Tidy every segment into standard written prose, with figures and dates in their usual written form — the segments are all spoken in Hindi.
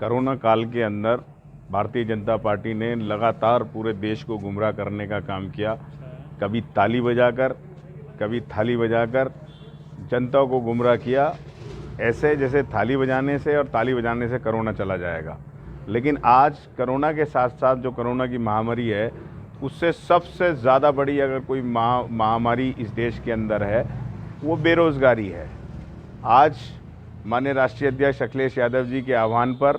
कोरोना काल के अंदर भारतीय जनता पार्टी ने लगातार पूरे देश को गुमराह करने का काम किया। कभी ताली बजाकर, कभी थाली बजाकर जनता को गुमराह किया, ऐसे जैसे थाली बजाने से और ताली बजाने से कोरोना चला जाएगा। लेकिन आज कोरोना के साथ साथ जो कोरोना की महामारी है, उससे सबसे ज़्यादा बड़ी अगर कोई महामारी इस देश के अंदर है वो बेरोज़गारी है। आज माननीय राष्ट्रीय अध्यक्ष अखिलेश यादव जी के आह्वान पर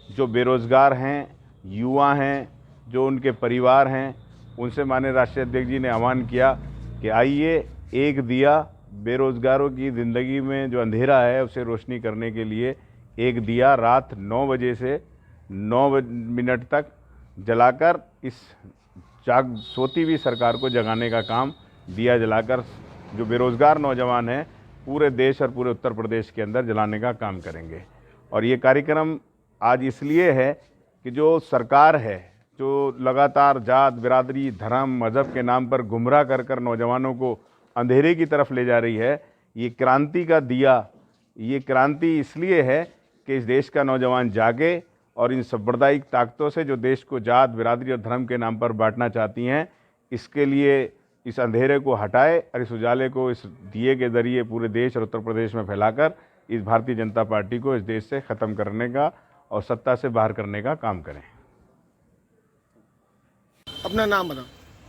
जो बेरोज़गार हैं, युवा हैं, जो उनके परिवार हैं, उनसे माननीय राष्ट्रीय अध्यक्ष जी ने आह्वान किया कि आइए एक दिया बेरोज़गारों की ज़िंदगी में जो अंधेरा है उसे रोशनी करने के लिए एक दिया रात 9 बजे से 9 मिनट तक जलाकर इस सोती हुई सरकार को जगाने का काम दिया जलाकर जो बेरोज़गार नौजवान हैं पूरे देश और पूरे उत्तर प्रदेश के अंदर जलाने का काम करेंगे। और ये कार्यक्रम आज इसलिए है कि जो सरकार है, जो लगातार जात, बिरादरी, धर्म, मज़हब के नाम पर गुमराह कर कर नौजवानों को अंधेरे की तरफ ले जा रही है, ये क्रांति का दिया, ये क्रांति इसलिए है कि इस देश का नौजवान जागे और इन सांप्रदायिक ताकतों से जो देश को जात, बिरादरी और धर्म के नाम पर बांटना चाहती हैं, इसके लिए इस अंधेरे को हटाए और इस उजाले को इस दिए के ज़रिए पूरे देश और उत्तर प्रदेश में फैलाकर इस भारतीय जनता पार्टी को इस देश से ख़त्म करने का और सत्ता से बाहर करने का काम करें। अपना नाम बताओ।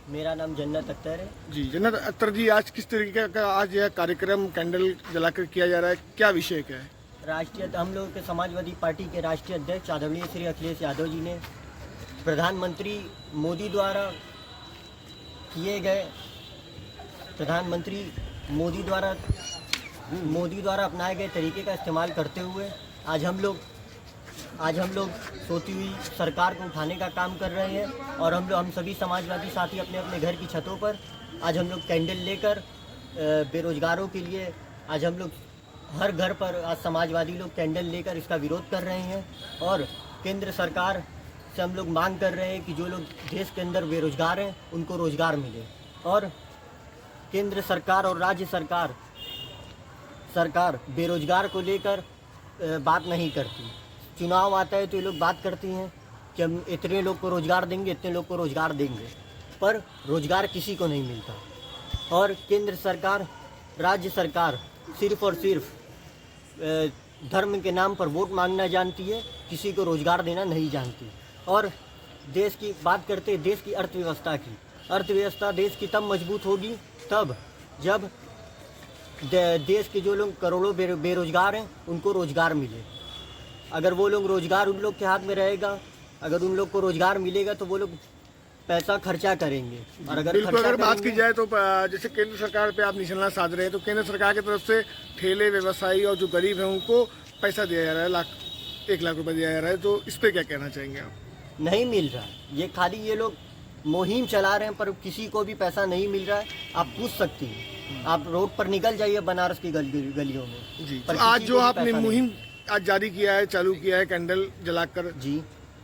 मेरा नाम जन्नत अख्तर है। जी जन्नत अख्तर जी, आज किस तरीके का आज यह कार्यक्रम कैंडल जलाकर किया जा रहा है, क्या विषय क्या है? हम लोगों के समाजवादी पार्टी के राष्ट्रीय अध्यक्ष आदरणीय श्री अखिलेश यादव जी ने प्रधानमंत्री मोदी द्वारा अपनाए गए तरीके का इस्तेमाल करते हुए आज हम लोग सोती हुई सरकार को उठाने का काम कर रहे हैं। और हम सभी समाजवादी साथी अपने अपने घर की छतों पर आज हम लोग कैंडल लेकर बेरोजगारों के लिए आज हम लोग हर घर पर आज समाजवादी लोग कैंडल लेकर इसका विरोध कर रहे हैं। और केंद्र सरकार से हम लोग मांग कर रहे हैं कि जो लोग देश के अंदर बेरोजगार हैं उनको रोजगार मिले। और केंद्र सरकार और राज्य सरकार बेरोजगार को लेकर बात नहीं करती। चुनाव आता है तो ये लोग बात करती हैं कि हम इतने लोग को रोजगार देंगे, इतने लोग को रोजगार देंगे, पर रोजगार किसी को नहीं मिलता। और केंद्र सरकार, राज्य सरकार सिर्फ और सिर्फ धर्म के नाम पर वोट मांगना जानती है, किसी को रोजगार देना नहीं जानती। और देश की बात करते हैं देश की अर्थव्यवस्था देश की तब मजबूत होगी तब जब देश के जो लोग करोड़ों बेरोजगार हैं उनको रोजगार मिले। अगर वो लोग रोजगार उन लोग के हाथ में रहेगा, अगर उन लोग को रोजगार मिलेगा तो वो लोग पैसा खर्चा करेंगे। और अगर बात की जाए तो जैसे केंद्र सरकार पे आप निशाना साध रहे हैं, तो केंद्र सरकार की तरफ से ठेले व्यवसायी और जो गरीब हैं उनको पैसा दिया जा रहा है, 1 लाख रुपए दिया जा रहा है, तो इस पे क्या कहना चाहेंगे आप? नहीं मिल रहा है, ये खाली ये लोग मुहिम चला रहे हैं पर किसी को भी पैसा नहीं मिल रहा है। आप पूछ सकती हैं, आप रोड पर निकल जाइए बनारस की गलियों में जी। पर आज जो आपने मुहिम आज जारी किया है, चालू किया है कैंडल जलाकर जी,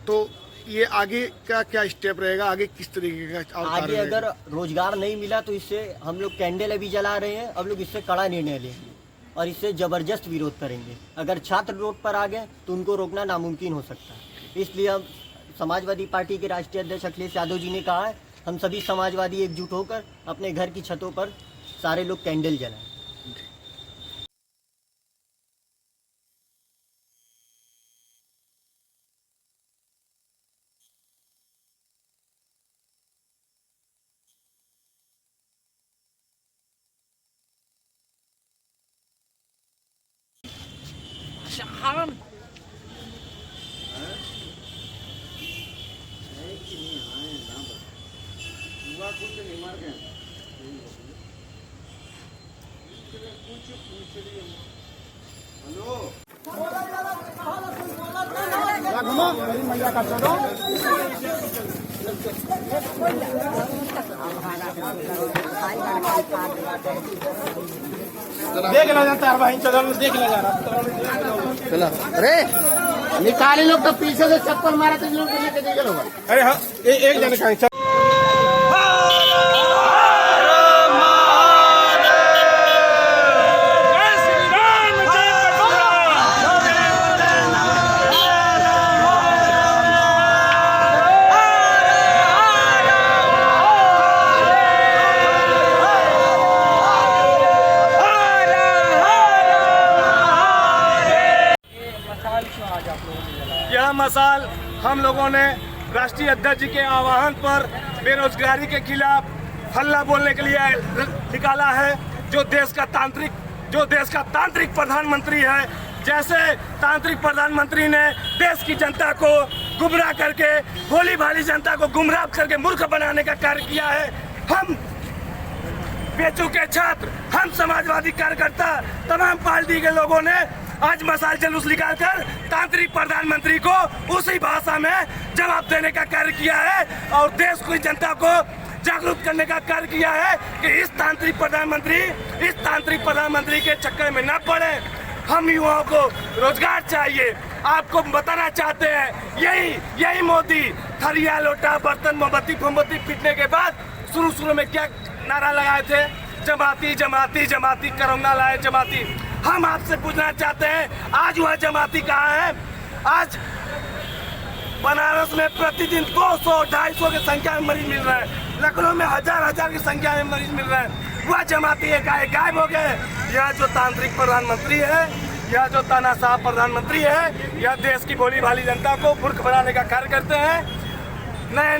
तो ये आगे का क्या स्टेप रहेगा, आगे किस तरीके का? आगे अगर रोजगार नहीं मिला तो इससे हम लोग कैंडल अभी जला रहे हैं, अब लोग इससे कड़ा निर्णय लेंगे और इससे जबरदस्त विरोध करेंगे। अगर छात्र रोड पर आ गए तो उनको रोकना नामुमकिन हो सकता है। इसलिए हम समाजवादी पार्टी के राष्ट्रीय अध्यक्ष अखिलेश यादव जी ने कहा है, हम सभी समाजवादी एकजुट होकर अपने घर की छतों पर सारे लोग कैंडल जलाएं। देख ला जाता है भाई, चलो देख ला जा रहा। चलो अरे निकाले लोग तो पीछे से चप्पल मारा तो लोग लेके दे चलो। अरे हाँ, एक जन का यह मसाल हम लोगों ने राष्ट्रीय अध्यक्ष जी के आह्वान पर बेरोजगारी के खिलाफ हल्ला बोलने के लिए निकाला है। जो देश का तांत्रिक प्रधानमंत्री है, जैसे तांत्रिक प्रधानमंत्री ने देश की जनता को गुमराह करके, भोली भाली जनता को गुमराह करके मूर्ख बनाने का कार्य किया है। हम बेचू के छात्र, हम समाजवादी कार्यकर्ता, तमाम पार्टी के लोगों ने आज मसाल जुलूस निकालकर तांत्रिक प्रधानमंत्री को उसी भाषा में जवाब देने का कार्य किया है और देश की जनता को जागरूक करने का कार्य किया है कि इस तांत्रिक प्रधानमंत्री के चक्कर में न पड़े। हम युवाओं को रोजगार चाहिए। आपको बताना चाहते हैं, यही मोदी थरिया लोटा बर्तन मोमबत्ती पीटने के बाद शुरू में क्या नारा लगाए थे? जमाती जमाती जमाती, कोरोना लाए जमाती। हम आपसे पूछना चाहते हैं, आज वह जमाती कहाँ है? आज बनारस में प्रतिदिन 200-250 की संख्या में मरीज मिल रहे हैं, लखनऊ में हजार की संख्या में मरीज मिल रहे हैं। वह जमाती गायब हो गए। यह जो तांत्रिक प्रधानमंत्री है, यह जो तानाशाह प्रधानमंत्री है, यह देश की भोली भाली जनता को मूर्ख बनाने का कार्य करते हैं। नए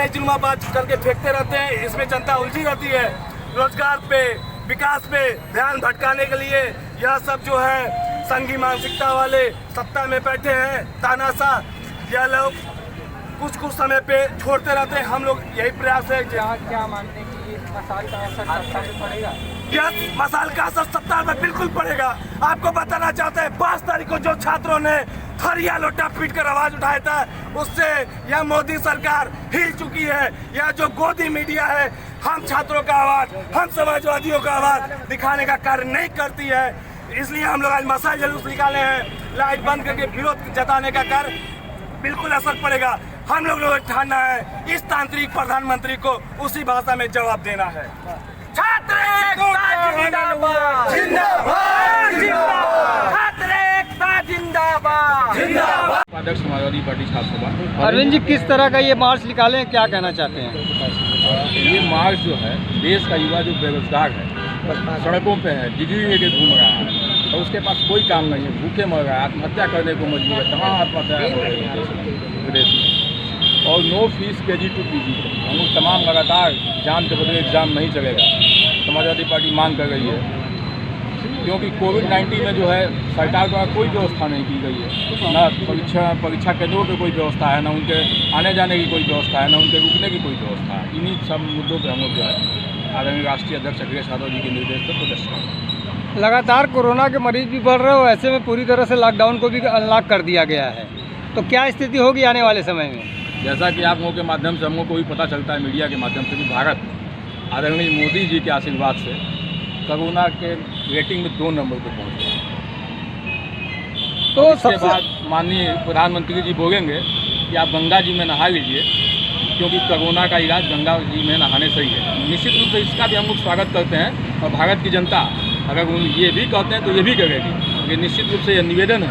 जुल्माबाज करके फेंकते रहते हैं। इसमें जनता उलझी रहती है। रोजगार पे, विकास पे ध्यान भटकाने के लिए यह सब जो है संघी मानसिकता वाले सत्ता में बैठे हैं तानाशाह, यह लोग कुछ समय पे छोड़ते रहते हैं। हम लोग यही प्रयास है। क्या मानते हैं कि इस मसाल का असर सत्ता में पड़ेगा? यह मसाल का असर सत्ता में बिल्कुल पड़ेगा। आपको बताना चाहते हैं, 5 तारीख को जो छात्रों ने थरिया लोटा पीट कर आवाज उठाया था, उससे यह मोदी सरकार हिल चुकी है। यह जो गोदी मीडिया है, हम छात्रों का आवाज, हम समाजवादियों का आवाज दिखाने का कार्य नहीं करती है। इसलिए हम लोग आज मसाल जुलूस निकाले हैं। लाइट बंद करके विरोध जताने का कार्य बिल्कुल असर पड़ेगा। हम लोग ठानना है, इस तांत्रिक प्रधानमंत्री को उसी भाषा में जवाब देना है। छात्र एकता जिंदाबाद, जिंदाबाद, जिंदाबाद। छात्र एकता जिंदाबाद, जिंदाबाद। अध्यक्ष समाजवादी पार्टी छात्र सभा। अरविंद जी, किस तरह का ये मार्च निकाले हैं, क्या कहना चाहते हैं? ये मार्च जो है, देश का युवा जो बेरोजगार है, सड़कों पे है, डिग्री लेके घूम रहा है और उसके पास कोई काम नहीं है, भूखे मर रहा है, आत्महत्या करने को मजबूर है। तमाम आत्महत्याएं हो रही है प्रदेश में। और no fees KG to PG, हम लोग तमाम लगातार जान के बदले एग्जाम नहीं चलेगा, समाजवादी पार्टी मांग कर रही है। क्योंकि कोविड-19 में जो है सरकार द्वारा कोई व्यवस्था नहीं की गई है, ना परीक्षा केंद्रों पर कोई व्यवस्था है, ना उनके आने जाने की कोई व्यवस्था है, ना उनके रुकने की कोई व्यवस्था है। इन्हीं सब मुद्दों पर हम लोग जो है आदरणीय राष्ट्रीय अध्यक्ष अखिलेश यादव जी के निर्देश पर प्रदर्शन करेंगे। लगातार कोरोना के मरीज भी बढ़ रहे हो, ऐसे में पूरी तरह से लॉकडाउन को भी अनलॉक कर दिया गया है, तो क्या स्थिति होगी आने वाले समय में? जैसा कि आप लोगों के माध्यम से हम लोग को भी पता चलता है, मीडिया के माध्यम से भी, भारत आदरणीय मोदी जी के आशीर्वाद से कोरोना के रेटिंग में 2 नंबर पर पहुँच गया। तो इसके बाद माननीय प्रधानमंत्री जी बोलेंगे कि आप गंगा जी में नहा लीजिए, क्योंकि कोरोना का इलाज गंगा जी में नहाने से ही है। निश्चित रूप से इसका भी हम लोग स्वागत करते हैं और भारत की जनता अगर ये भी कहते हैं तो ये भी करेगी। ये निश्चित रूप से यह निवेदन है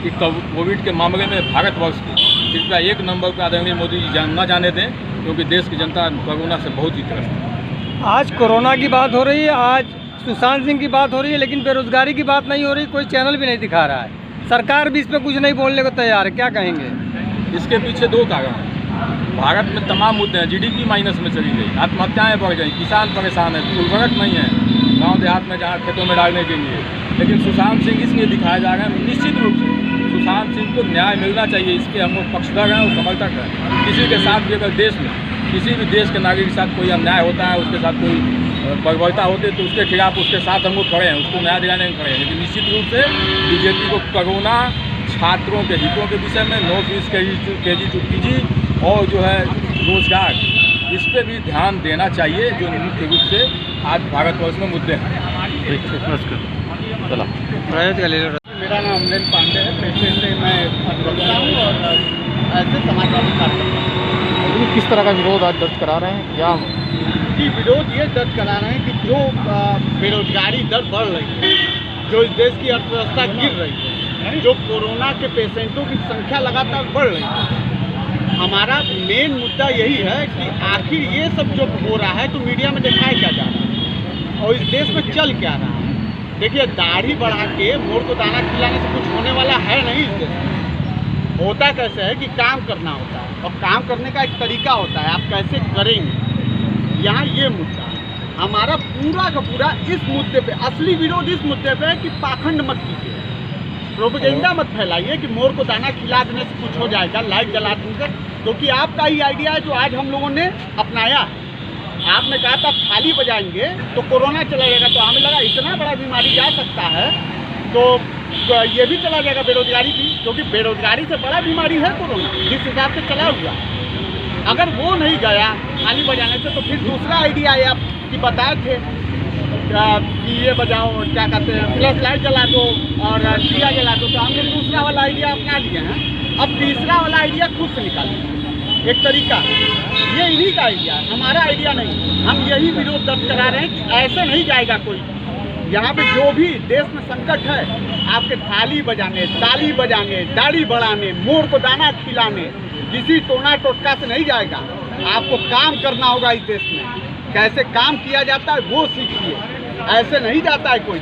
कि कोविड के मामले में भारतवर्ष की कृपया 1 नंबर पर आदरणीय मोदी जी न जाने दें, क्योंकि देश की जनता कोरोना से बहुत ही त्रस्त है। आज कोरोना की बात हो रही है, आज सुशांत सिंह की बात हो रही है, लेकिन बेरोजगारी की बात नहीं हो रही, कोई चैनल भी नहीं दिखा रहा है। सरकार भी इस पर कुछ नहीं बोलने को तैयार है, क्या कहेंगे? इसके पीछे 2 कारण हैं। भारत में तमाम मुद्दे हैं। GDP माइनस में चली गई, आत्महत्याएं बढ़ गई, किसान परेशान है, उर्वरक नहीं है गांव देहात में जहां खेतों में डालने के लिए। लेकिन सुशांत सिंह इसलिए दिखाया जा रहा है, निश्चित रूप से सुशांत सिंह को न्याय मिलना चाहिए, इसके हम लोग पक्षधर हैं और समर्थक हैं। किसी के साथ भी अगर देश में किसी भी देश के नागरिक के साथ कोई अन्याय होता है, उसके साथ कोई बर्बरता होती है, तो उसके खिलाफ उसके साथ हम लोग खड़े हैं, उसको न्याय दिलाने में खड़े हैं। लेकिन निश्चित रूप से BJP को कोरोना, छात्रों के हितों के विषय में, no fees KG to PG और जो है रोजगार, इस पर भी ध्यान देना चाहिए, जो मुख्य रूप से आज भारतवर्ष में मुद्दे हैं। चला मेरा नाम अमरेंद्र पांडे है, पेशे से मैं अधिवक्ता हूँ और ऐसे समाजवादी कार्यकर्ता। किस तरह का विरोध आज दर्ज करा रहे हैं? क्या जी, विरोध ये दर्ज करा रहे हैं कि जो बेरोजगारी दर बढ़ रही है, जो इस देश की अर्थव्यवस्था गिर रही है, जो कोरोना के पेशेंटों की संख्या लगातार बढ़ रही है, हमारा मेन मुद्दा यही है कि आखिर ये सब जो हो रहा है तो मीडिया में दिखाया क्या जा रहा है और इस देश में चल क्या रहा है। देखिए, दाढ़ी बढ़ा के मोर को दाना खिलाने से कुछ होने वाला है नहीं। इससे होता कैसे है कि काम करना होता है, और काम करने का एक तरीका होता है, आप कैसे करेंगे। यहाँ ये मुद्दा है हमारा पूरा का पूरा। इस मुद्दे पे असली विरोध इस मुद्दे पे है कि पाखंड मत कीजिए, प्रोपेगेंडा मत फैलाइए कि मोर को दाना खिला देने से कुछ हो जाएगा, लाइट जला देने से, क्योंकि आपका ही आइडिया है जो आज हम लोगों ने अपनाया है। आपने कहा था थाली बजाएंगे तो कोरोना चला जाएगा, तो हमें लगा इतना बड़ा बीमारी जा सकता है तो ये भी चला जाएगा, बेरोजगारी भी, क्योंकि बेरोजगारी से बड़ा बीमारी है कोरोना जिस हिसाब से चला हुआ। अगर वो नहीं गया थाली बजाने से, तो फिर दूसरा आइडिया है आप कि बताए थे कि ये बजाओ, क्या कहते हैं, फ्लैश लाइट जला दो और दिया जला दो, तो हमने दूसरा वाला आइडिया अपना लिए हैं। अब तीसरा वाला आइडिया खुद से निकालें, एक तरीका ये इन्हीं का आइडिया है, हमारा आइडिया नहीं। हम यही विरोध दर्ज करा रहे हैं कि ऐसे नहीं जाएगा कोई। यहाँ पे जो भी देश में संकट है, आपके थाली बजाने, ताली बजाने, दाढ़ी बढ़ाने, मोर को दाना खिलाने, किसी टोना टोटका से नहीं जाएगा। आपको काम करना होगा इस देश में, कैसे काम किया जाता है वो सीखिए, ऐसे नहीं जाता है कोई।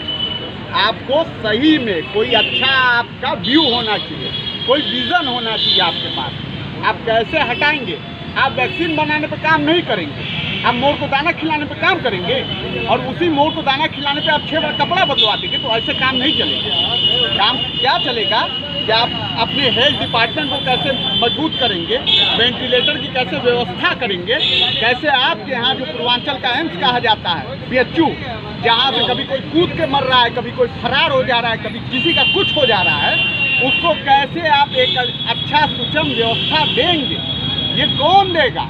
आपको सही में कोई अच्छा आपका व्यू होना चाहिए, कोई विजन होना चाहिए आपके पास। आप कैसे हटाएंगे? आप वैक्सीन बनाने पर काम नहीं करेंगे, आप मोर को दाना खिलाने पर काम करेंगे, और उसी मोर को दाना खिलाने पे आप 6 बार कपड़ा बदलवा देंगे, तो ऐसे काम नहीं चलेगा। काम क्या चलेगा कि आप अपने हेल्थ डिपार्टमेंट को कैसे मजबूत करेंगे, वेंटिलेटर की कैसे व्यवस्था करेंगे, कैसे आपके यहाँ जो पूर्वांचल का एम्स कहा जाता है, PHU, जहाँ से कभी कोई कूद के मर रहा है, कभी कोई फरार हो जा रहा है, कभी किसी का कुछ हो जा रहा है, उसको कैसे आप एक अच्छा सुचम व्यवस्था देंगे, ये कौन देगा?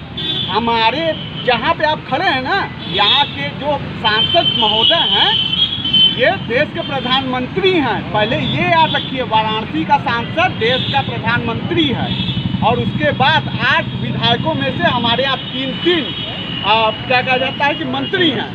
हमारे जहाँ पे आप खड़े हैं ना, यहाँ के जो सांसद महोदय हैं, ये देश के प्रधानमंत्री हैं। पहले ये याद रखिए, वाराणसी का सांसद देश का प्रधानमंत्री है, और उसके बाद 8 विधायकों में से हमारे यहाँ 3 क्या कहा जाता है कि मंत्री हैं।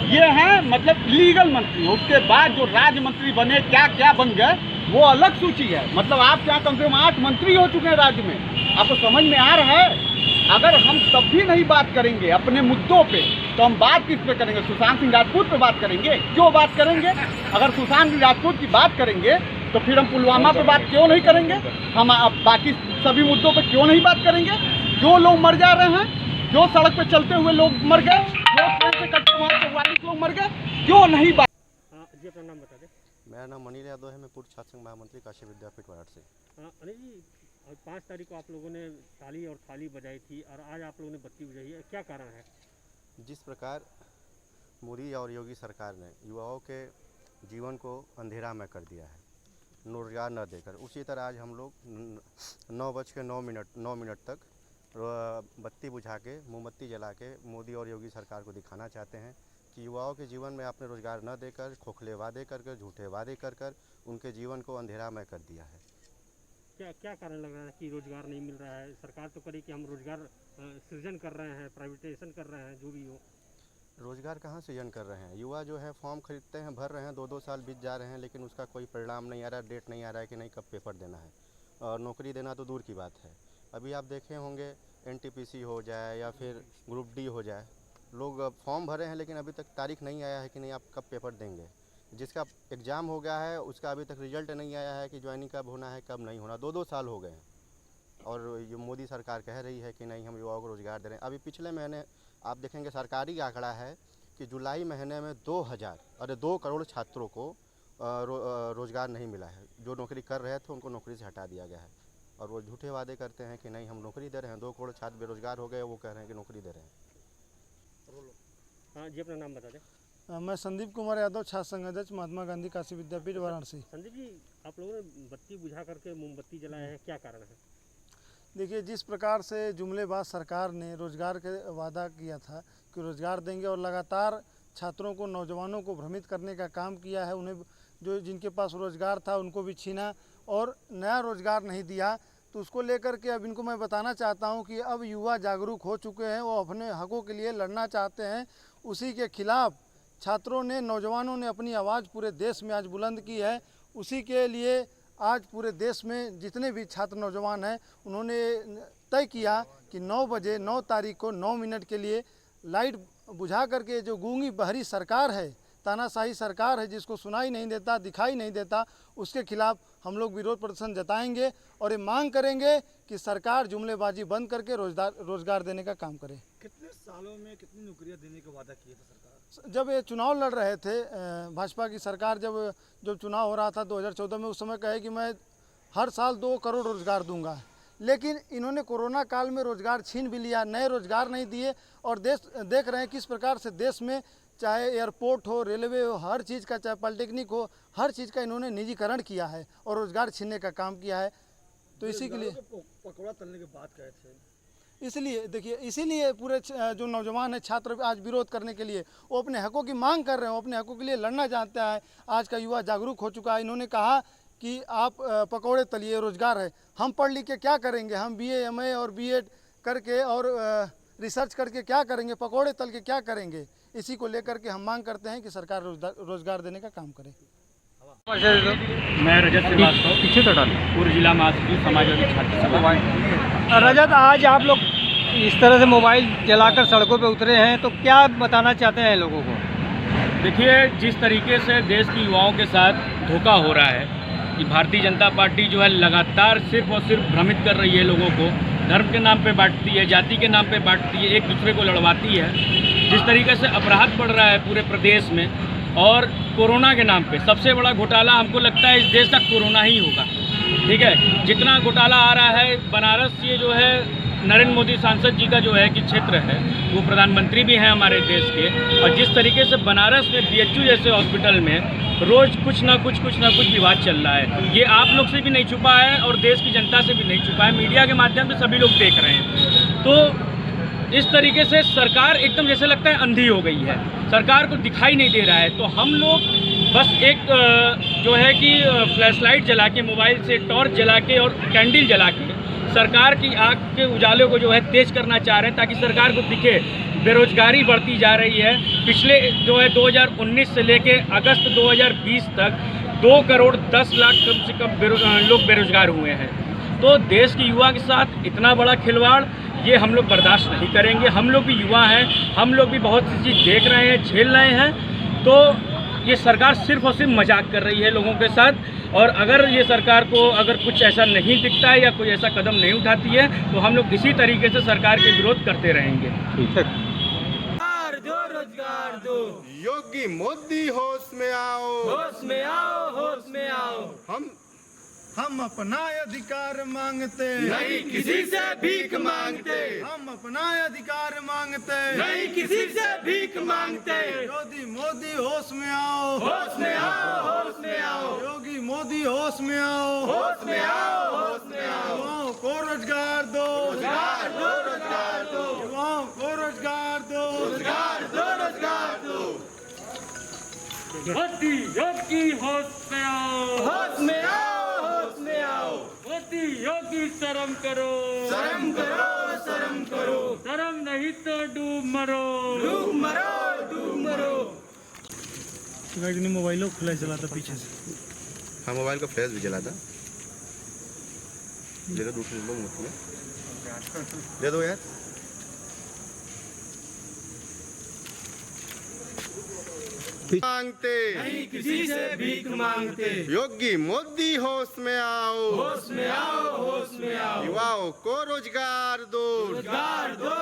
ये हैं मतलब लीगल मंत्री। उसके बाद जो राज्य मंत्री बने, क्या क्या बन गए, वो अलग सूची है। मतलब आप क्या कम से कम 8 मंत्री हो चुके हैं राज्य में। आपको समझ में आ रहा है? अगर हम तब भी नहीं बात करेंगे अपने मुद्दों पे, तो हम बात किस पे करेंगे? सुशांत सिंह राजपूत पे बात करेंगे? क्यों बात करेंगे? अगर सुशांत सिंह राजपूत की बात करेंगे तो फिर हम पुलवामा पे बात क्यों नहीं करेंगे? हम बाकी सभी मुद्दों पे क्यों नहीं बात करेंगे? जो लोग मर जा रहे हैं, जो सड़क पे चलते हुए लोग मर गए, जो ट्रेन से कटते वहाँ 44 लोग मर गए, क्यों नहीं बात? जी अपना नाम बता दें। मेरा नाम मनीष यादव है, मैं पूर्व छात्र संघ महामंत्री काशी विद्यापीठ वाराणसी। अनिल जी, 5 तारीख को आप लोगों ने ताली और थाली बजाई थी, और आज आप लोगों ने बत्ती बजाई है, क्या कारण है? जिस प्रकार मोदी और योगी सरकार ने युवाओं के जीवन को अंधेरा में कर दिया है, रोजगार न देकर, उसी तरह आज हम लोग 9:09 तक बत्ती बुझा के, मोमबत्ती जला के मोदी और योगी सरकार को दिखाना चाहते हैं कि युवाओं के जीवन में आपने रोजगार न देकर, खोखले वादे कर कर, झूठे वादे कर कर उनके जीवन को अंधेरामय कर दिया है। क्या कारण लग रहा है कि रोजगार नहीं मिल रहा है? सरकार तो करे कि हम रोजगार सृजन कर रहे हैं, प्राइवेटाइजेशन कर रहे हैं, जो भी हो। रोजगार कहाँ सृजन कर रहे हैं? युवा जो है फॉर्म खरीदते हैं, भर रहे हैं, 2-2 साल बीत जा रहे हैं, लेकिन उसका कोई परिणाम नहीं आ रहा, डेट नहीं आ रहा है कि नहीं कब पेपर देना है, और नौकरी देना तो दूर की बात है। अभी आप देखे होंगे NTPC हो जाए या फिर ग्रुप D हो जाए, लोग फॉर्म भरे हैं लेकिन अभी तक तारीख नहीं आया है कि नहीं आप कब पेपर देंगे। जिसका एग्ज़ाम हो गया है उसका अभी तक रिजल्ट नहीं आया है कि ज्वाइनिंग कब होना है कब नहीं होना। 2-2 साल हो गए हैं, और ये मोदी सरकार कह रही है कि नहीं हम युवाओं को रोज़गार दे रहे हैं। अभी पिछले महीने आप देखेंगे सरकारी आंकड़ा है कि जुलाई महीने में 2 करोड़ छात्रों को रोज़गार नहीं मिला है। जो नौकरी कर रहे थे उनको नौकरी से हटा दिया गया है, और वो झूठे वादे करते हैं कि नहीं हम नौकरी दे रहे हैं। 2 करोड़ छात्र बेरोजगार हो गए, वो कह रहे हैं कि नौकरी दे रहे हैं। हाँ जी, अपना नाम बता दें। मैं संदीप कुमार यादव, छात्र संघ अध्यक्ष, महात्मा गांधी काशी विद्यापीठ वाराणसी। संदीप जी, आप लोगों ने बत्ती बुझा करके मोमबत्ती जलाया है, क्या कारण है? देखिए, जिस प्रकार से जुमलेबाज सरकार ने रोजगार के वादा किया था कि रोजगार देंगे, और लगातार छात्रों को, नौजवानों को भ्रमित करने का काम किया है, उन्हें जो जिनके पास रोजगार था उनको भी छीना और नया रोजगार नहीं दिया, तो उसको लेकर के अब इनको मैं बताना चाहता हूं कि अब युवा जागरूक हो चुके हैं, वो अपने हकों के लिए लड़ना चाहते हैं। उसी के खिलाफ छात्रों ने, नौजवानों ने अपनी आवाज़ पूरे देश में आज बुलंद की है। उसी के लिए आज पूरे देश में जितने भी छात्र नौजवान हैं, उन्होंने तय किया कि 9 बजे 9 तारीख को 9 मिनट के लिए लाइट बुझा करके जो गूंगी बहरी सरकार है तानाशाही सरकार है जिसको सुनाई नहीं देता, दिखाई नहीं देता, उसके खिलाफ हम लोग विरोध प्रदर्शन जताएंगे और ये मांग करेंगे कि सरकार जुमलेबाजी बंद करके रोजगार देने का काम करे। कितने सालों में कितनी नौकरियां देने का वादा किया था सरकार? जब ये चुनाव लड़ रहे थे भाजपा की सरकार, जब चुनाव हो रहा था 2014 में, उस समय कहे कि मैं हर साल 2 करोड़ रोजगार दूंगा, लेकिन इन्होंने कोरोना काल में रोजगार छीन भी लिया, नए रोजगार नहीं दिए और देख रहे हैं किस प्रकार से देश में चाहे एयरपोर्ट हो, रेलवे हो, हर चीज़ का, चाहे पॉलिटेक्निक हो, हर चीज़ का इन्होंने निजीकरण किया है और रोजगार छीनने का काम किया है। तो इसी के लिए पकौड़ा तलने की बात कहे थे, इसलिए देखिए, इसीलिए पूरे जो नौजवान है, छात्र आज विरोध करने के लिए वो अपने हकों की मांग कर रहे हैं, वो अपने हकों के लिए लड़ना चाहता है। आज का युवा जागरूक हो चुका है। इन्होंने कहा कि आप पकौड़े तलिए, रोजगार है, हम पढ़ लिख के क्या करेंगे, हम BA MA और B.Ed करके और रिसर्च करके क्या करेंगे, पकौड़े तल के क्या करेंगे। इसी को लेकर के हम मांग करते हैं कि सरकार रोजगार देने का काम करे। मैं रजत श्रीवास्तव, पीछे तो डाल, पूर्व जिला महासचिव समाजवादी छात्र संघ। रजत, आज आप लोग इस तरह से मोबाइल जलाकर सड़कों पे उतरे हैं, तो क्या बताना चाहते हैं लोगों को? देखिए, जिस तरीके से देश के युवाओं के साथ धोखा हो रहा है कि भारतीय जनता पार्टी जो है लगातार सिर्फ और सिर्फ भ्रमित कर रही है लोगों को, धर्म के नाम पे बांटती है, जाति के नाम पे बांटती है, एक दूसरे को लड़वाती है। जिस तरीके से अपराध बढ़ रहा है पूरे प्रदेश में, और कोरोना के नाम पे सबसे बड़ा घोटाला हमको लगता है इस देश का कोरोना ही होगा। ठीक है, जितना घोटाला आ रहा है, बनारस ये जो है नरेंद्र मोदी सांसद जी का जो है कि क्षेत्र है, वो प्रधानमंत्री भी हैं हमारे देश के, और जिस तरीके से बनारस में BHU जैसे हॉस्पिटल में रोज़ कुछ ना कुछ विवाद चल रहा है, ये आप लोग से भी नहीं छुपा है और देश की जनता से भी नहीं छुपा है, मीडिया के माध्यम से सभी लोग देख रहे हैं। तो इस तरीके से सरकार एकदम जैसे लगता है अंधी हो गई है, सरकार को दिखाई नहीं दे रहा है। तो हम लोग बस एक जो है कि फ्लैशलाइट जला के, मोबाइल से टॉर्च जला के और कैंडल जला के सरकार की आग के उजाले को जो है तेज करना चाह रहे हैं, ताकि सरकार को दिखे बेरोजगारी बढ़ती जा रही है। पिछले जो है 2019 से लेके अगस्त 2020 तक 2 करोड़ 10 लाख कम से कम लोग बेरोजगार हुए हैं। तो देश के युवा के साथ इतना बड़ा खिलवाड़ ये हम लोग बर्दाश्त नहीं करेंगे। हम लोग भी युवा हैं, हम लोग भी बहुत सी चीज़ देख रहे हैं, झेल रहे हैं। तो ये सरकार सिर्फ और सिर्फ मजाक कर रही है लोगों के साथ, और अगर ये सरकार को अगर कुछ ऐसा नहीं दिखता है या कोई ऐसा कदम नहीं उठाती है, तो हम लोग इसी तरीके से सरकार के विरोध करते रहेंगे। रोजगार दो, योगी मोदी होश में आओ, होश में आओ, होश में आओ। हम अपना अधिकार मांगते, नहीं किसी से भीख मांगते, हम अपना अधिकार मांगते, नहीं किसी से भीख मांगते। योगी मोदी होश में आओ, होश में आओ, होश में आओ। योगी मोदी होश में आओ, होश में आओ, होश में आओ। युवाओं को रोजगार दो, रोजगार दो, रोजगार दो, युवाओं को रोजगार दो, रोजगार दो, रोजगार दो। मोदी योगी होश में आओ, होश में आओ, होश में आओ। मोदी योगी शर्म करो, शर्म करो, शर्म करो। शर्म नहीं तो डूब मरो, डूब मरो, डूब मरो। मोबाइल खुला चला था पीछे से। हाँ, मोबाइल का फ्लैश भी जला था। दे दो दूसरे लोग मुझे दे दो यार। मांगते, नहीं किसी से भीख मांगते। योगी मोदी होश में आओ, होश में आओ, होश में आओ। युवाओं को रोजगार दो, रोजगार दो।